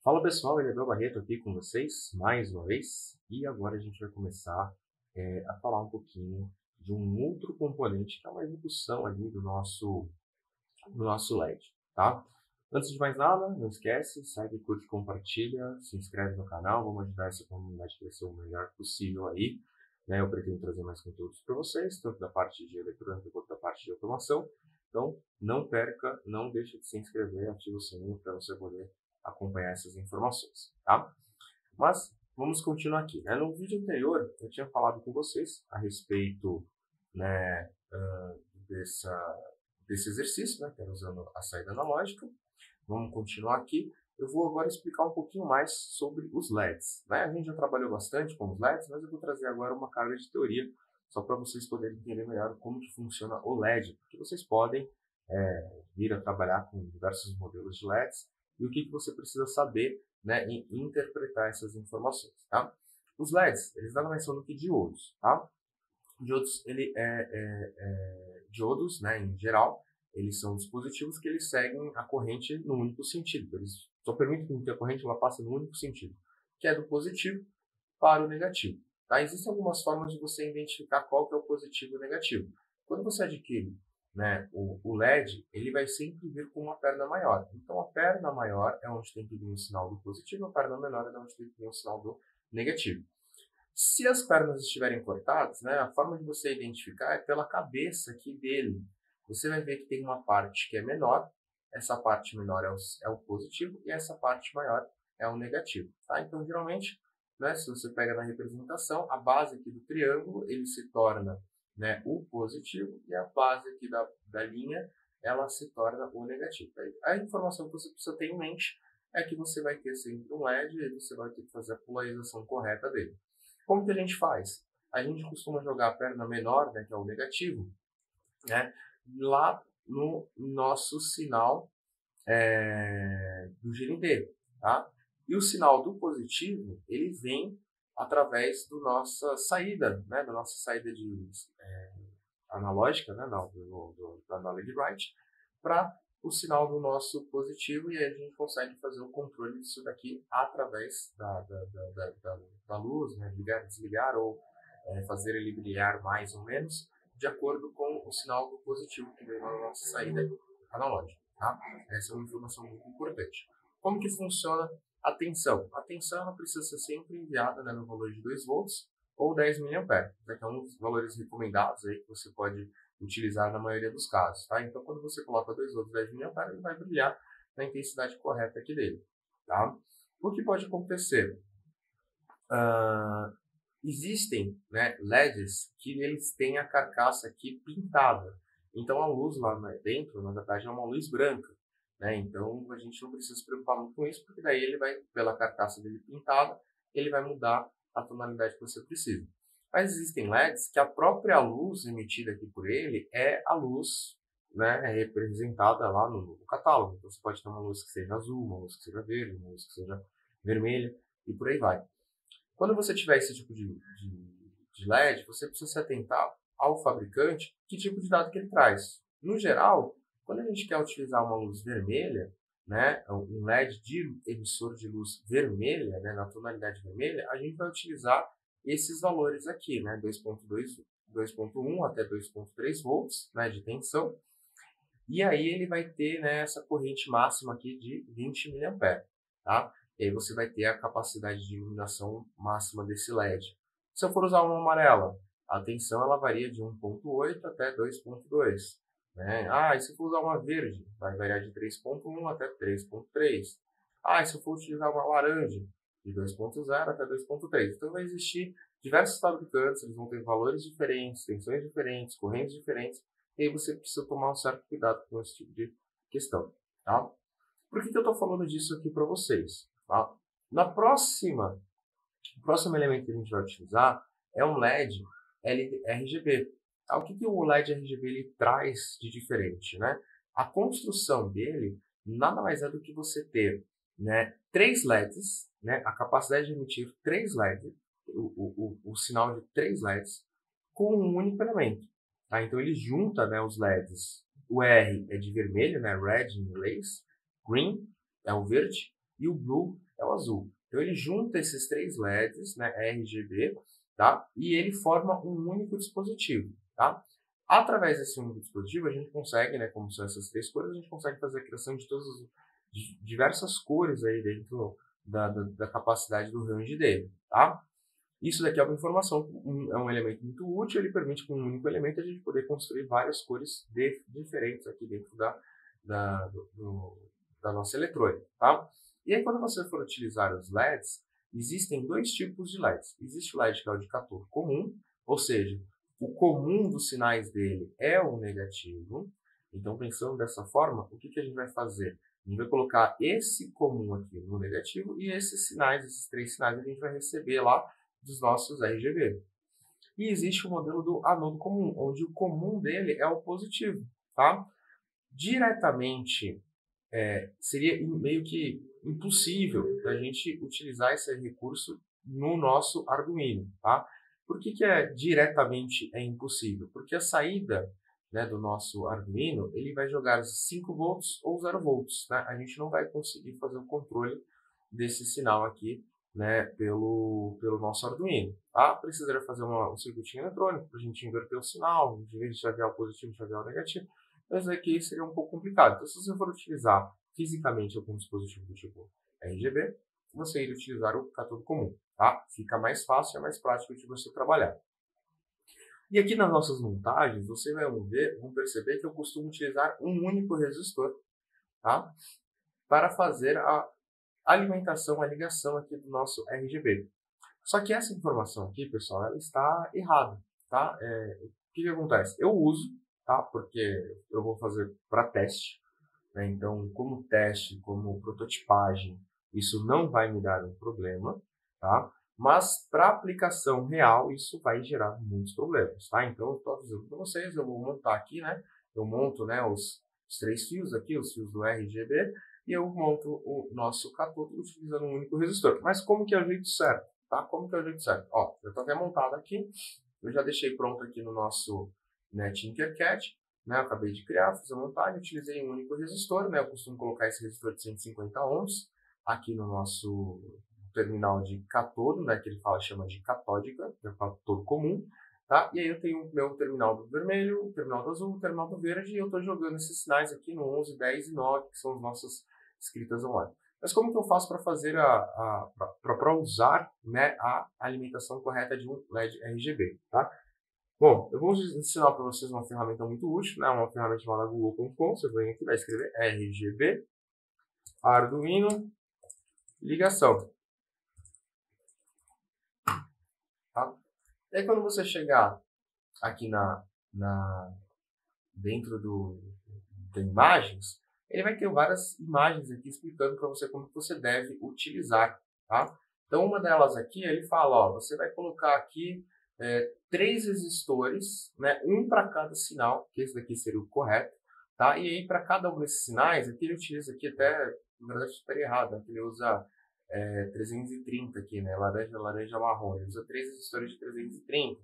Fala pessoal, ele é Gabriel Barreto aqui com vocês mais uma vez e agora a gente vai começar a falar um pouquinho de um outro componente que é uma execução ali do nosso LED, tá? Antes de mais nada, não esquece, segue, curte, compartilha, se inscreve no canal, vamos ajudar essa comunidade a crescer o melhor possível aí, né? Eu pretendo trazer mais conteúdos para vocês, tanto da parte de eletrônica quanto da parte de automação. Então, não perca, não deixe de se inscrever, ative o sininho para você poder acompanhar essas informações, tá? Mas vamos continuar aqui, né? No vídeo anterior, eu tinha falado com vocês a respeito, né, desse exercício, né, que era usando a saída analógica. Vamos continuar aqui. Eu vou agora explicar um pouquinho mais sobre os LEDs, né? A gente já trabalhou bastante com os LEDs, mas eu vou trazer agora uma carga de teoria, só para vocês poderem entender melhor como que funciona o LED, porque vocês podem vir a trabalhar com diversos modelos de LEDs e o que você precisa saber, né, em interpretar essas informações, tá? Os LEDs, eles nada mais são do que diodos, tá? Diodos, diodos, né, em geral, eles são dispositivos que eles seguem a corrente no único sentido. Eles só permitem que a corrente ela passe no único sentido, que é do positivo para o negativo. Tá? Existem algumas formas de você identificar qual que é o positivo e o negativo. Quando você adquire, né, o LED, ele vai sempre vir com uma perna maior. Então, a perna maior é onde tem que vir o sinal do positivo, a perna menor é onde tem que vir o sinal do negativo. Se as pernas estiverem cortadas, né, a forma de você identificar é pela cabeça aqui dele. Você vai ver que tem uma parte que é menor, essa parte menor é o positivo e essa parte maior é o negativo. Tá? Então, geralmente, né, se você pega na representação, a base aqui do triângulo ele se torna, né, o positivo e a base aqui da linha ela se torna o negativo. A informação que você precisa ter em mente é que você vai ter sempre um LED e você vai ter que fazer a polarização correta dele. Como que a gente faz? A gente costuma jogar a perna menor, né, que é o negativo, né, lá no nosso sinal do GND, tá? E o sinal do positivo, ele vem através da nossa saída, né, da nossa saída de analógica, né, da analog write, para o sinal do nosso positivo, e aí a gente consegue fazer o controle disso daqui através da luz, né, ligar, desligar ou fazer ele brilhar mais ou menos, de acordo com o sinal do positivo que vem na nossa saída analógica. Tá? Essa é uma informação muito importante. Como que funciona a tensão? A tensão ela precisa ser sempre enviada, né, no valor de 2 volts ou 10 mA, né, que é um dos valores recomendados aí que você pode utilizar na maioria dos casos. Tá? Então, quando você coloca 2 volts 10 mA, ele vai brilhar na intensidade correta aqui dele. Tá? O que pode acontecer? Existem, né, LEDs que eles têm a carcaça aqui pintada. Então a luz lá dentro, na verdade, é uma luz branca. Né? Então a gente não precisa se preocupar muito com isso, porque daí ele vai, pela carcaça dele pintada, ele vai mudar a tonalidade que você precisa. Mas existem LEDs que a própria luz emitida aqui por ele é a luz, né, representada lá no catálogo. Então você pode ter uma luz que seja azul, uma luz que seja verde, uma luz que seja vermelha e por aí vai. Quando você tiver esse tipo de LED, você precisa se atentar ao fabricante, que tipo de dado que ele traz. No geral, quando a gente quer utilizar uma luz vermelha, né, um LED de emissor de luz vermelha, né, na tonalidade vermelha, a gente vai utilizar esses valores aqui, né, 2.2, 2.1 até 2.3 volts, né, de tensão, e aí ele vai ter, né, essa corrente máxima aqui de 20 mA, tá? E aí você vai ter a capacidade de iluminação máxima desse LED. Se eu for usar uma amarela, a tensão ela varia de 1.8 até 2.2. Né? E se eu for usar uma verde, vai variar de 3.1 até 3.3. E se eu for utilizar uma laranja, de 2.0 até 2.3. Então vai existir diversos fabricantes, eles vão ter valores diferentes, tensões diferentes, correntes diferentes, e aí você precisa tomar um certo cuidado com esse tipo de questão. Tá? Por que eu estou falando disso aqui para vocês? Tá? O próximo elemento que a gente vai utilizar é um LED RGB. Tá? O que o LED RGB ele traz de diferente? Né? A construção dele nada mais é do que você ter, né, 3 LEDs, né, a capacidade de emitir 3 LEDs, o sinal de 3 LEDs, com um único elemento. Tá? Então ele junta, né, os LEDs. O R é de vermelho, né, red em inglês, green é o verde, e o blue é o azul. Então ele junta esses três LEDs, né, RGB, tá? E ele forma um único dispositivo, tá? Através desse único dispositivo, a gente consegue, né, como são essas três cores, a gente consegue fazer a criação de todas as diversas cores aí dentro da capacidade do range dele, tá? Isso daqui é uma informação, é um elemento muito útil, ele permite com um único elemento a gente poder construir várias cores diferentes aqui dentro da nossa eletrônica, tá? E aí quando você for utilizar os LEDs, existem dois tipos de LEDs. Existe o LED que é o de cator comum, ou seja, o comum dos sinais dele é o negativo. Então, pensando dessa forma, o que a gente vai fazer? A gente vai colocar esse comum aqui no negativo e esses sinais, esses três sinais, a gente vai receber lá dos nossos RGB. E existe o modelo do anodo comum, onde o comum dele é o positivo, tá? Diretamente, seria meio que impossível a gente utilizar esse recurso no nosso Arduino, tá? Por que diretamente é impossível? Porque a saída, né, do nosso Arduino, ele vai jogar 5 volts ou 0 volts, né? A gente não vai conseguir fazer o controle desse sinal aqui, né, pelo nosso Arduino, tá? Precisaria fazer um circuitinho eletrônico para a gente inverter o sinal, de vez de chavear o positivo, chavear o negativo, mas aqui seria um pouco complicado. Então, se você for utilizar fisicamente algum dispositivo do tipo RGB, você iria utilizar o cátodo comum, tá? Fica mais fácil, é mais prático de você trabalhar. E aqui nas nossas montagens, vocês vão perceber que eu costumo utilizar um único resistor, tá? Para fazer a alimentação, a ligação aqui do nosso RGB. Só que essa informação aqui, pessoal, ela está errada, tá? O que acontece? Eu uso, tá? Porque eu vou fazer para teste, né? Então, como teste, como prototipagem, isso não vai me dar um problema, tá? Mas para aplicação real, isso vai gerar muitos problemas, tá? Então, eu estou avisando para vocês, eu vou montar aqui, né? Eu monto, né, os 3 fios aqui, os fios do RGB, e eu monto o nosso cátodo utilizando um único resistor. Mas como que é o jeito certo, tá? Como que é o jeito certo? Ó, já está até montado aqui, eu já deixei pronto aqui no nosso, né, Tinkercad, né? Eu acabei de criar, fiz a montagem, utilizei um único resistor, né? Eu costumo colocar esse resistor de 150 ohms aqui no nosso terminal de cátodo, né? Que ele chama de catódica, que é o cátodo comum, tá? E aí eu tenho o meu terminal do vermelho, o terminal do azul, o terminal do verde, e eu estou jogando esses sinais aqui no 11, 10 e 9, que são as nossas escritas online. Mas como que eu faço para fazer para usar, né, a alimentação correta de um LED RGB, tá? Bom, eu vou ensinar para vocês uma ferramenta muito útil, né, uma ferramenta chamada google.com. Você vem aqui, vai escrever RGB, Arduino, ligação. Tá? E aí quando você chegar aqui dentro de imagens, ele vai ter várias imagens aqui explicando para você como que você deve utilizar, tá? Então, uma delas aqui, ele fala, ó, você vai colocar aqui 3 resistores, né, um para cada sinal, que esse daqui seria o correto, tá? E aí, para cada um desses sinais, aqui ele utiliza aqui até, na verdade, estaria errado, né? Ele usa 330 aqui, né? Laranja, laranja, marrom. Ele usa 3 resistores de 330.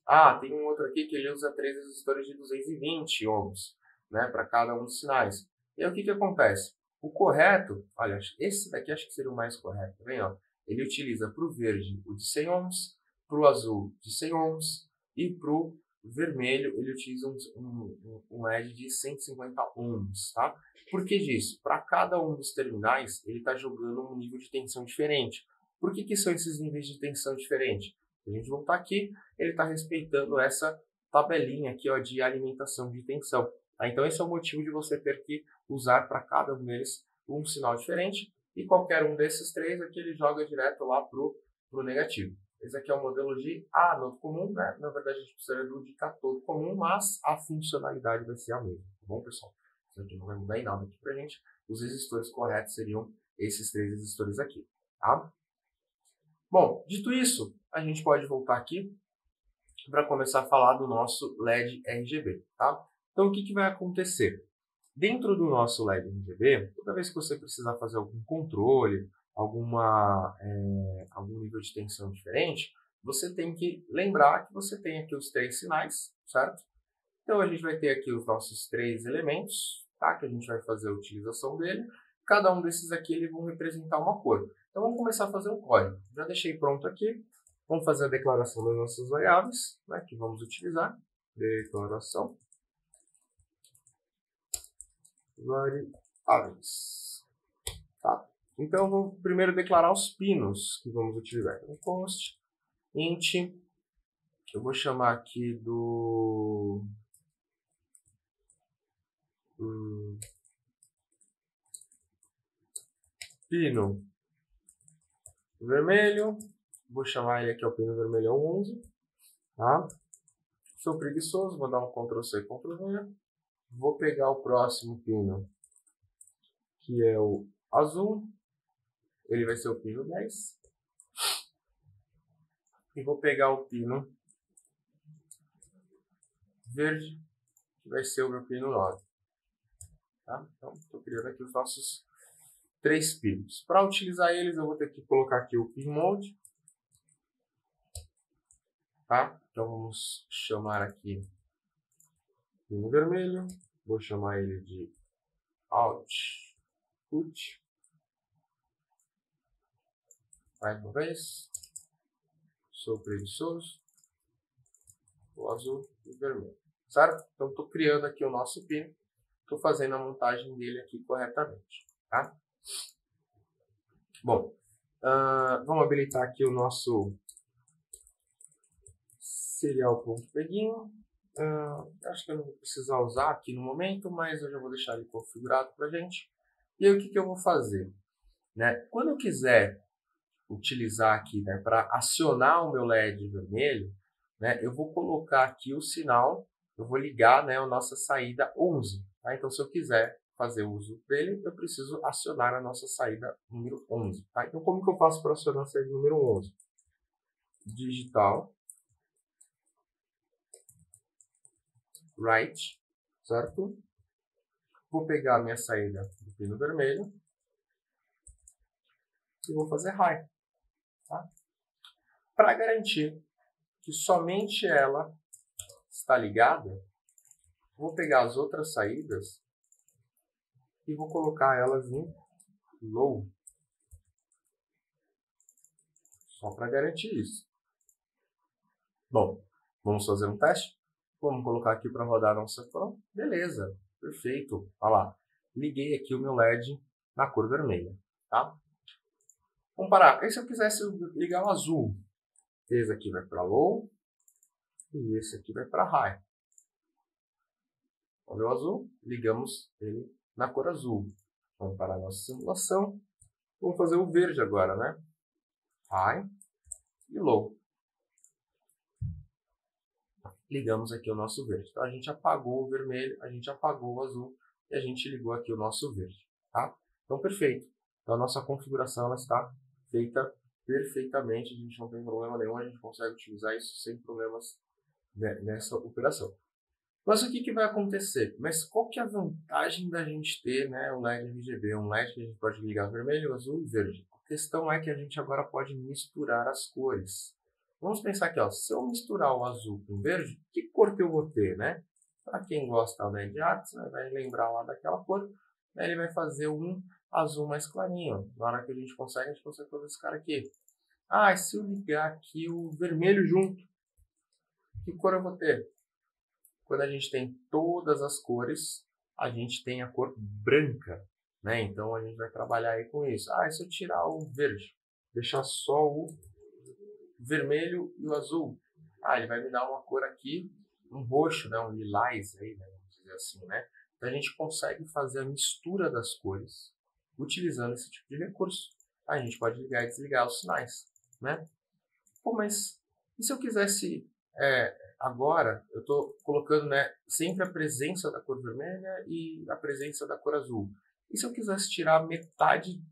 Ah, tem um outro aqui que ele usa 3 resistores de 220 ohms, né, para cada um dos sinais. E aí o que acontece? O correto, olha, esse daqui acho que seria o mais correto, tá vendo? Ele utiliza para o verde o de 100 ohms, para o azul de 100 ohms e para o vermelho ele utiliza um LED de 150 ohms, tá? Por que disso? Para cada um dos terminais ele está jogando um nível de tensão diferente. Por que são esses níveis de tensão diferentes? Se a gente voltar aqui, ele está respeitando essa tabelinha aqui, ó, de alimentação de tensão. Tá? Então esse é o motivo de você ter que usar para cada um deles um sinal diferente, e qualquer um desses 3 aqui ele joga direto lá pro negativo. Esse aqui é o modelo de anodo comum, né? Na verdade a gente precisa do de cátodo comum, mas a funcionalidade vai ser a mesma, tá bom, pessoal? Isso aqui não vai mudar em nada aqui pra gente. Os resistores corretos seriam esses 3 resistores aqui, tá? Bom, dito isso, a gente pode voltar aqui para começar a falar do nosso LED RGB, tá? Então, o que vai acontecer? Dentro do nosso LED RGB, toda vez que você precisar fazer algum controle, algum nível de tensão diferente, você tem que lembrar que você tem aqui os 3 sinais, certo? Então, a gente vai ter aqui os nossos 3 elementos, tá? Que a gente vai fazer a utilização dele. Cada um desses aqui eles vão representar uma cor. Então vamos começar a fazer um código. Já deixei pronto aqui. Vamos fazer a declaração das nossas variáveis, né, que vamos utilizar. Declaração variáveis. Tá? Então, eu vou primeiro declarar os pinos que vamos utilizar. Então, post int, eu vou chamar aqui do pino vermelho, vou chamar ele aqui, o pino vermelho 11, tá? Sou preguiçoso, vou dar um Ctrl+C, Ctrl+V, vou pegar o próximo pino, que é o azul, ele vai ser o pino 10, e vou pegar o pino verde, que vai ser o meu pino 9. Tá? Então, estou criando aqui os nossos 3 pinos. Para utilizar eles, eu vou ter que colocar aqui o pin mode. Tá? Então, vamos chamar aqui pino vermelho. Vou chamar ele de output. Mais uma vez. Sou preguiçoso. O azul e o vermelho. Certo? Então, estou criando aqui o nosso pino. Estou fazendo a montagem dele aqui corretamente. Tá? Bom, vamos habilitar aqui o nosso serial.begin. Acho que eu não vou precisar usar aqui no momento, mas eu já vou deixar ele configurado para a gente. E aí o que eu vou fazer? Né? Quando eu quiser utilizar aqui, né, para acionar o meu LED vermelho, né, eu vou colocar aqui o sinal, eu vou ligar, né, a nossa saída 11. Tá? Então, se eu quiser fazer uso dele, eu preciso acionar a nossa saída número 11. Tá? Então, como que eu faço para acionar a saída número 11? Digital write, certo? Vou pegar a minha saída do pino vermelho e vou fazer high. Tá? Para garantir que somente ela está ligada, vou pegar as outras saídas e vou colocar elas em low. Só para garantir isso. Bom, vamos fazer um teste? Vamos colocar aqui para rodar a nossa cor. Beleza, perfeito. Olha lá, liguei aqui o meu LED na cor vermelha. Tá? Vamos parar. E se eu quisesse ligar o azul? Esse aqui vai para low e esse aqui vai para high. Vamos ver o azul? Ligamos ele na cor azul. Vamos parar a nossa simulação. Vamos fazer o verde agora, né? High e low. Ligamos aqui o nosso verde. Então, a gente apagou o vermelho, a gente apagou o azul e a gente ligou aqui o nosso verde. Tá? Então, perfeito. Então, a nossa configuração ela está feita perfeitamente. A gente não tem problema nenhum, a gente consegue utilizar isso sem problemas nessa operação. Mas o que vai acontecer? Mas qual que é a vantagem da gente ter, né, um LED RGB? Um LED que a gente pode ligar vermelho, azul e verde. A questão é que a gente agora pode misturar as cores. Vamos pensar aqui, ó, se eu misturar o azul com o verde, que cor que eu vou ter, né? Para quem gosta, né, de artes, né, vai lembrar lá daquela cor, né, ele vai fazer um azul mais clarinho. Na hora que a gente consegue fazer esse cara aqui. Ah, e se eu ligar aqui o vermelho junto, que cor eu vou ter? Quando a gente tem todas as cores, a gente tem a cor branca, né? Então a gente vai trabalhar aí com isso. Ah, e se eu tirar o verde, deixar só o vermelho e o azul? Ah, ele vai me dar uma cor aqui, um roxo, né? Um lilás aí, né? Vamos dizer assim, né? Então a gente consegue fazer a mistura das cores utilizando esse tipo de recurso. A gente pode ligar e desligar os sinais, né? Pô, mas e se eu quisesse agora eu estou colocando, né, sempre a presença da cor vermelha e a presença da cor azul. E se eu quisesse tirar metade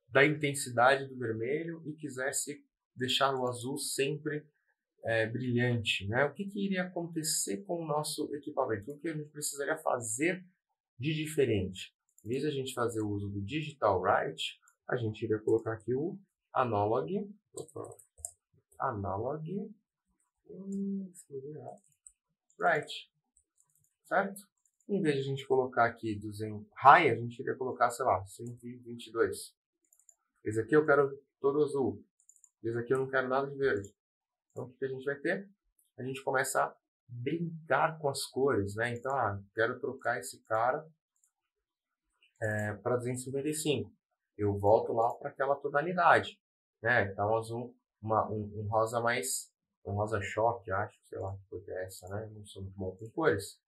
da intensidade do vermelho e quisesse deixar o azul sempre brilhante, né? O que iria acontecer com o nosso equipamento? O que a gente precisaria fazer de diferente? Em vez de a gente fazer o uso do Digital Write, a gente iria colocar aqui o Analog Write, certo? Em vez de a gente colocar aqui 200 high, a gente iria colocar, sei lá, 122. Esse aqui eu quero todo azul. Esse aqui eu não quero nada de verde. Então, o que a gente vai ter? A gente começa a brincar com as cores, né? Então, quero trocar esse cara para 255. Eu volto lá para aquela tonalidade, né? Então, azul, um rosa mais, um rosa choque, acho, sei lá, que cor é essa, né? Não sou muito bom com cores.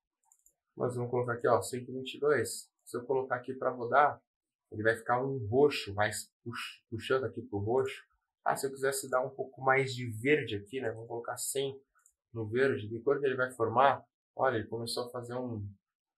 Mas vamos colocar aqui, ó, 122. Se eu colocar aqui para rodar, ele vai ficar um roxo, mais puxando aqui para o roxo. Se eu quisesse dar um pouco mais de verde aqui, né? Vamos colocar 100 no verde. De cor que ele vai formar, olha, ele começou a fazer um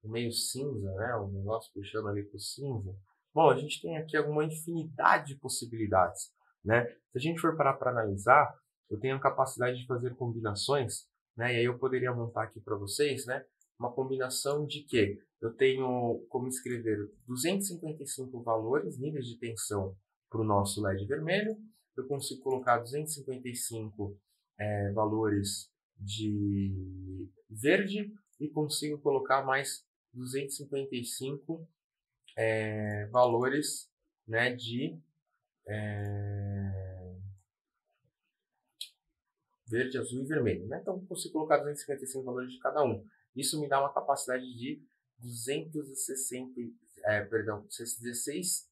meio cinza, né? Um negócio puxando ali para o cinza. Bom, a gente tem aqui alguma infinidade de possibilidades, né? Se a gente for parar para analisar, eu tenho a capacidade de fazer combinações, né? E aí eu poderia montar aqui para vocês, né? Uma combinação de que eu tenho como escrever 255 valores, níveis de tensão para o nosso LED vermelho. Eu consigo colocar 255 valores de verde e consigo colocar mais 255 valores, né, de verde, azul e vermelho, né? Então, eu consigo colocar 255 valores de cada um. Isso me dá uma capacidade de 16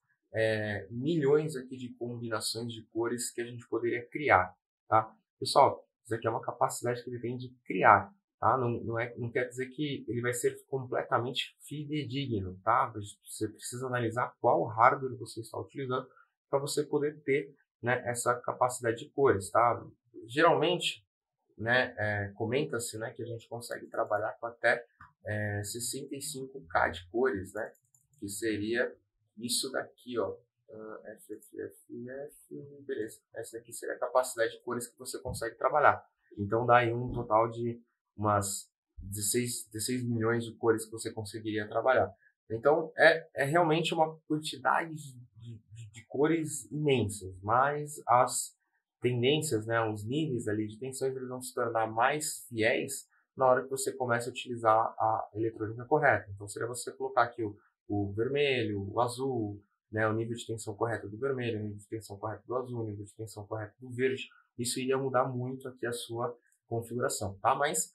milhões aqui de combinações de cores que a gente poderia criar, tá? Pessoal, isso aqui é uma capacidade que ele tem de criar, tá? Não quer dizer que ele vai ser completamente fidedigno, tá? Você precisa analisar qual hardware você está utilizando para você poder ter, né, essa capacidade de cores, tá? Geralmente, né, comenta-se, né, que a gente consegue trabalhar com até 65K de cores, né, que seria isso daqui, ó, beleza, essa aqui seria a capacidade de cores que você consegue trabalhar. Então dá aí um total de umas 16 milhões de cores que você conseguiria trabalhar. Então é realmente uma quantidade de cores imensas, mas as tendências, né, os níveis ali de tensões, eles vão se tornar mais fiéis na hora que você começa a utilizar a eletrônica correta. Então, seria você colocar aqui o vermelho, o azul, né, o nível de tensão correto do vermelho, o nível de tensão correto do azul, o nível de tensão correto do verde. Isso iria mudar muito aqui a sua configuração, tá? Mas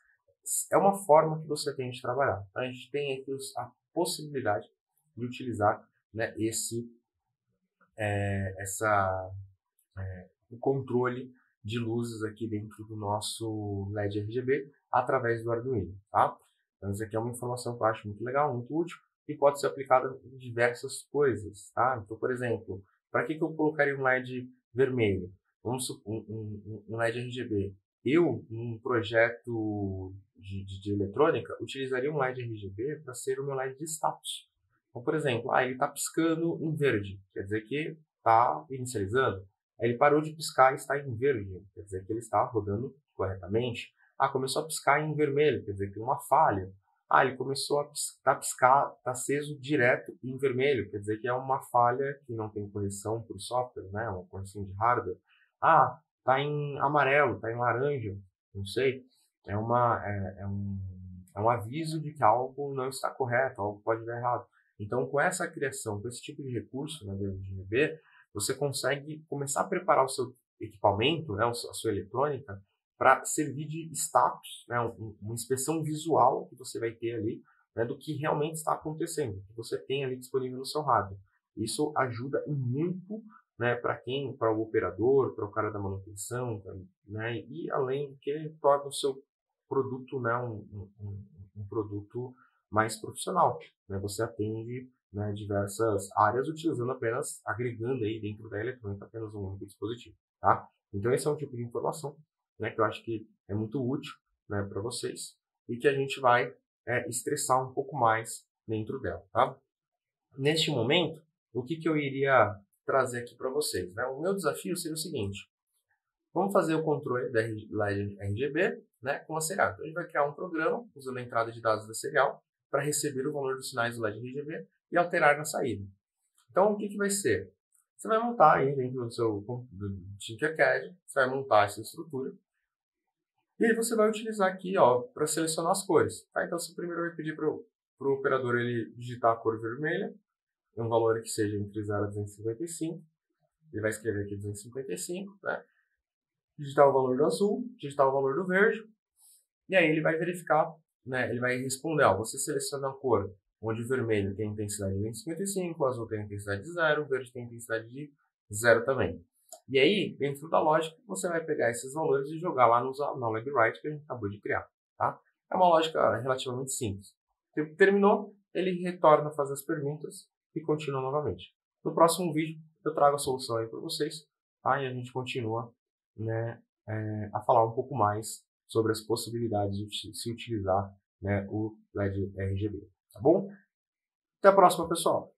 é uma forma que você tem de trabalhar. A gente tem aqui a possibilidade de utilizar, né, o controle de luzes aqui dentro do nosso LED RGB através do Arduino, tá? Então, isso aqui é uma informação que eu acho muito legal, muito útil e pode ser aplicada em diversas coisas, tá? Então, por exemplo, para que eu colocaria um LED vermelho? Vamos supor, um LED RGB. Eu, num projeto de eletrônica, utilizaria um LED RGB para ser o meu LED de status. Então, por exemplo, ele está piscando em verde, quer dizer que está inicializando. Ele parou de piscar e está em verde, quer dizer que ele está rodando corretamente. Começou a piscar em vermelho, quer dizer que tem uma falha. Ele começou a piscar, está aceso direto em vermelho, quer dizer que é uma falha que não tem correção por software, né? Uma correção de hardware. Está em amarelo, está em laranja, não sei. É um aviso de que algo não está correto, algo pode dar errado. Então, com essa criação, com esse tipo de recurso, né, do RGB, você consegue começar a preparar o seu equipamento, né, a sua eletrônica, para servir de status, né, uma inspeção visual que você vai ter ali, né, do que realmente está acontecendo, que você tem ali disponível no seu hardware. Isso ajuda muito, né, para o operador, para o cara da manutenção, né, e além do que torna o seu produto, né, um produto mais profissional, né, você atende, né, diversas áreas utilizando apenas, agregando aí dentro da eletrônica apenas um único dispositivo, tá? Então esse é um tipo de informação, né, que eu acho que é muito útil, né, para vocês e que a gente vai estressar um pouco mais dentro dela, tá? Neste momento, o que eu iria trazer aqui para vocês, né? O meu desafio seria o seguinte: vamos fazer o controle da LED RGB, né, com a serial. Então, a gente vai criar um programa usando a entrada de dados da serial para receber o valor dos sinais do LED RGB e alterar na saída. Então, o que vai ser? Você vai montar aí dentro do seu Tinkercad, você vai montar essa estrutura e aí você vai utilizar aqui para selecionar as cores. Tá? Então, você primeiro vai pedir para o operador ele digitar a cor vermelha, um valor que seja entre 0 a 255. ele vai escrever aqui 255, né? Digitar o valor do azul, digitar o valor do verde, e aí ele vai verificar, né? Ele vai responder, ó, você seleciona a cor onde o vermelho tem intensidade de 255, o azul tem intensidade de 0, o verde tem intensidade de 0 também. E aí, dentro da lógica, você vai pegar esses valores e jogar lá no LabWrite que a gente acabou de criar, tá? É uma lógica relativamente simples. Terminou, ele retorna a fazer as perguntas e continua novamente. No próximo vídeo, eu trago a solução aí para vocês, tá? E a gente continua, né, a falar um pouco mais sobre as possibilidades de se utilizar, né, o LED RGB, tá bom? Até a próxima, pessoal!